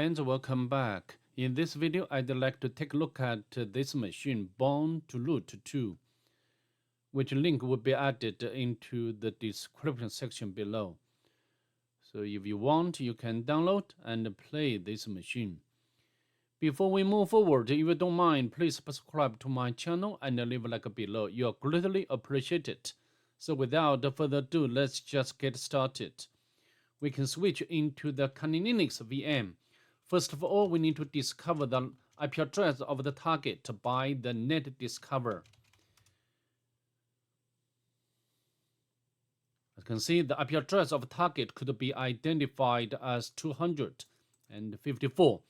Friends, welcome back. In this video, I'd like to take a look at this machine, Born2root 2, which link will be added into the description section below. So if you want, you can download and play this machine. Before we move forward, if you don't mind, please subscribe to my channel and leave a like below. You are greatly appreciated. So without further ado, let's just get started. We can switch into the Kali Linux VM. First of all, we need to discover the IP address of the target by the net discover. As you can see, the IP address of target could be identified as 254.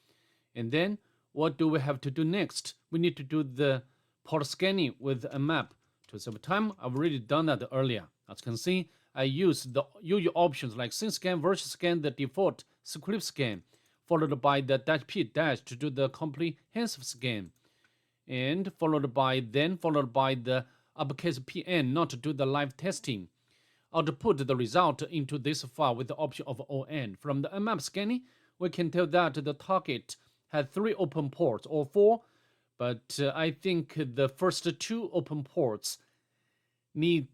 And then, what do we have to do next? We need to do the port scanning with a map. To save time, I've already done that earlier. As you can see, I use the usual options like sync scan, version scan, the default script scan, followed by the -p- to do the comprehensive scan, and followed by the uppercase PN not to do the live testing. Output the result into this file with the option of ON. From the nmap scanning, we can tell that the target had 3 open ports or 4, but I think the first 2 open ports need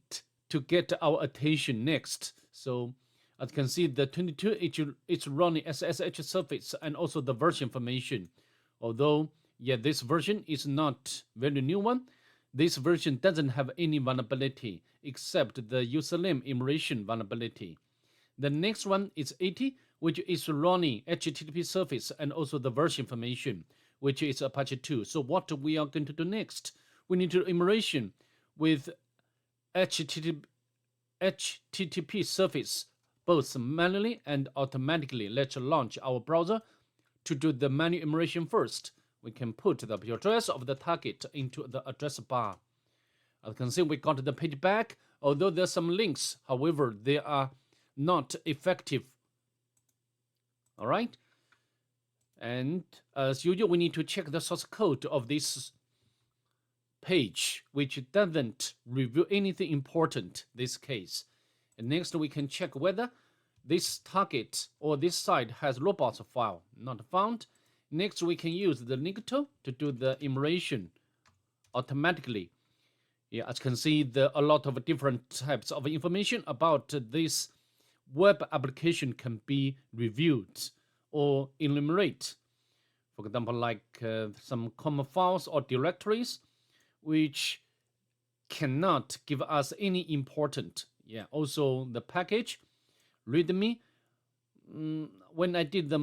to get our attention next. So as you can see, the 22 is running SSH service and also the version information. Although, this version is not very new one. This version doesn't have any vulnerability except the username emulation vulnerability. The next one is 80, which is running HTTP service and also the version information, which is Apache 2. So what we are going to do next? We need to emulation with HTTP service, both manually and automatically. Let's launch our browser. To do the manual emulation first, we can put the IP address of the target into the address bar. As you can see, we got the page back. Although there are some links, however, they are not effective. All right. And as usual, we need to check the source code of this page, which doesn't reveal anything important in this case. And next, we can check whether this target or this site has robots file. Not found. Next, we can use the Nicto to do the emulation automatically. As you can see, there are a lot of different types of information about this web application can be reviewed or enumerate. For example, like some common files or directories, which cannot give us any important. Also the package, readme. When I did the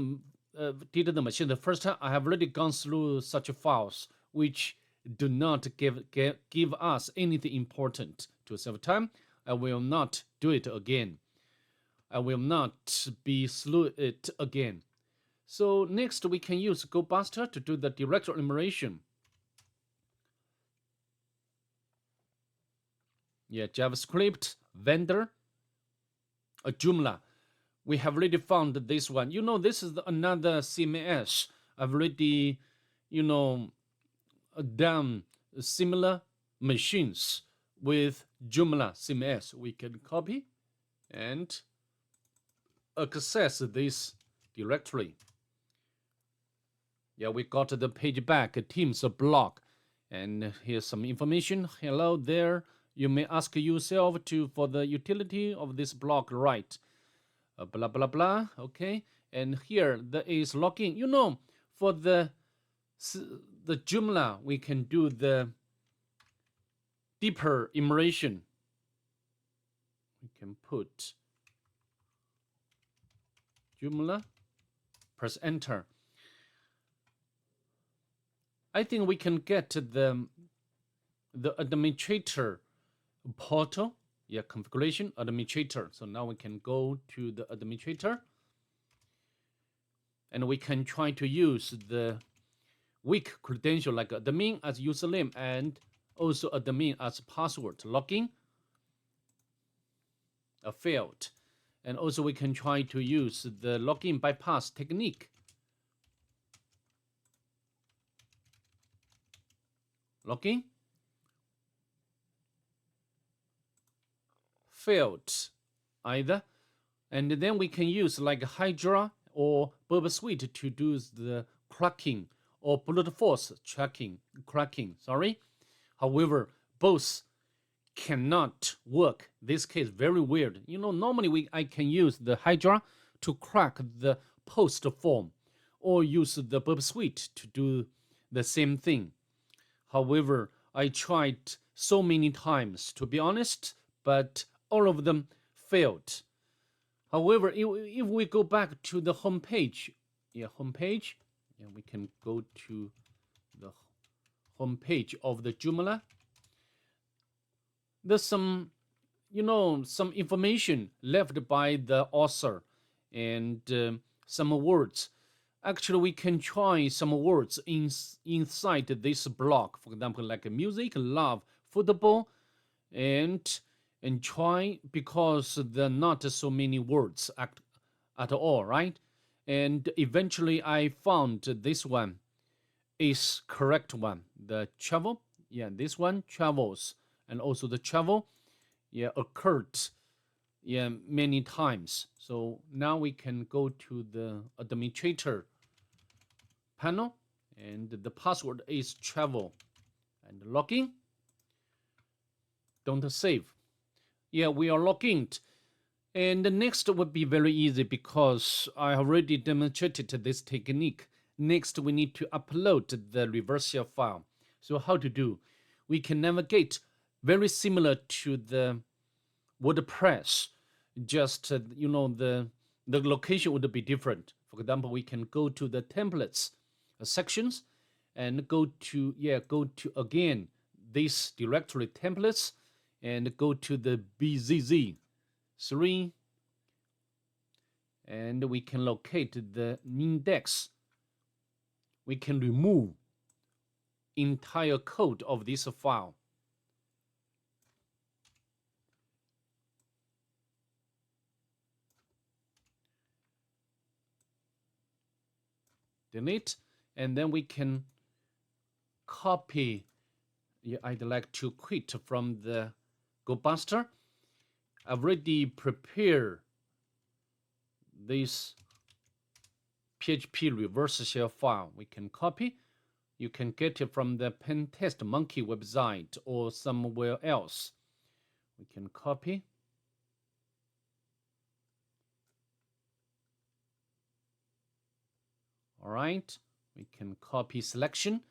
machine the first time, I have already gone through such files which do not give us anything important. To save time, I will not do it again. I will not be through it again. So next, we can use GoBuster to do the directory enumeration. JavaScript, vendor, a Joomla. We have already found this one. This is another CMS. I've already, done similar machines with Joomla CMS. We can copy and access this directory. We got the page back, Teams blog. And here's some information. Hello there. You may ask yourself for the utility of this block, right? Blah, blah, blah. Okay. And here there is login. For the Joomla, we can do the deeper emulation. We can put Joomla, press enter. I think we can get the administrator portal, configuration administrator. So now we can go to the administrator, and we can try to use the weak credential like admin as username and also admin as password. Login failed, and also we can try to use the login bypass technique. Login failed either, and then we can use like Hydra or Burp Suite to do the cracking, or brute force cracking. However, both cannot work. This case very weird. Normally I can use the Hydra to crack the post form, or use the Burp Suite to do the same thing. However, I tried so many times, to be honest, but all of them failed. However, if we go back to the home page, we can go to the home page of the Joomla. There's some information left by the author, and some words. Actually, we can try some words inside this block. For example, like music, love, football, and try, because there are not so many words at all, right? And eventually I found this one is correct one. The travel, this one, travels, and also the travel, occurred, many times. So now we can go to the administrator panel, and the password is travel, and login. Don't save. We are logged in. And the next would be very easy, because I already demonstrated this technique. Next, we need to upload the reversal file. So how to do? We can navigate very similar to the WordPress. Just, the location would be different. For example, we can go to the templates sections, and go to again this directory templates, and go to the BZZ3, and we can locate the index. We can remove entire code of this file. Delete, and then we can copy. I'd like to quit from the GoBuster. I've already prepared this PHP reverse shell file. We can copy. You can get it from the Pentest Monkey website or somewhere else. We can copy. All right, we can copy selection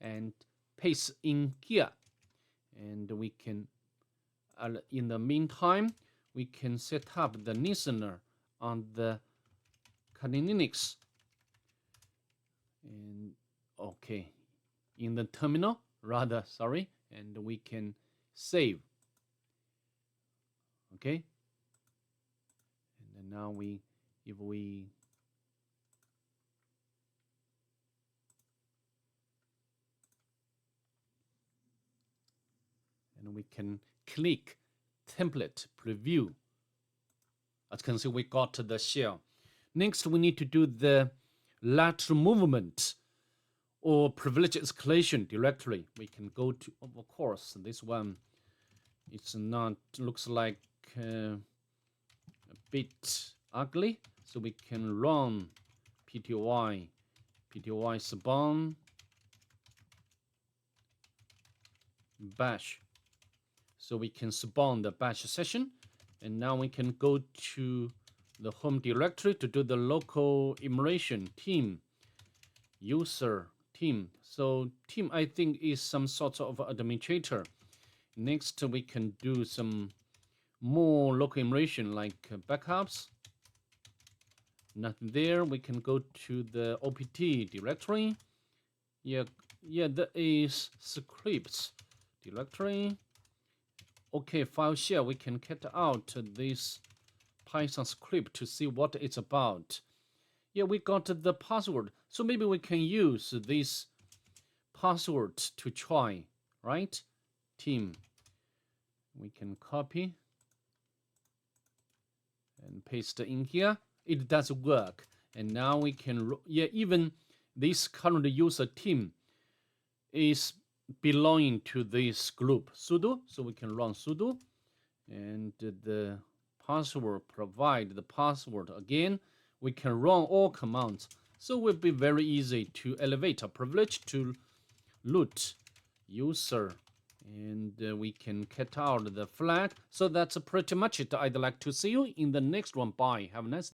and paste in here. And we can, in the meantime, we can set up the listener on the Kali Linux. And okay, in the terminal, rather, sorry, and we can save. Okay, and then now if we and we can click template preview. As you can see, we got the shell. Next, we need to do the lateral movement or privilege escalation directory. We can go to, of course, this one. It's not, looks like a bit ugly. So we can run pty spawn bash. So we can spawn the bash session, and now we can go to the home directory to do the local immersion team, user team. So team, I think, is some sort of administrator. Next, we can do some more local immersion like backups. Nothing there. We can go to the opt directory. There is scripts directory. Okay, file share. We can cut out this Python script to see what it's about. We got the password. So maybe we can use this password to try, right? Team. We can copy and paste in here. It does work. And now we can, even this current user team is belonging to this group, sudo. So we can run sudo, and the password, provide the password again. we can run all commands. So it will be very easy to elevate a privilege to root user. And we can cut out the flag. So that's pretty much it. I'd like to see you in the next one. Bye. Have a nice day.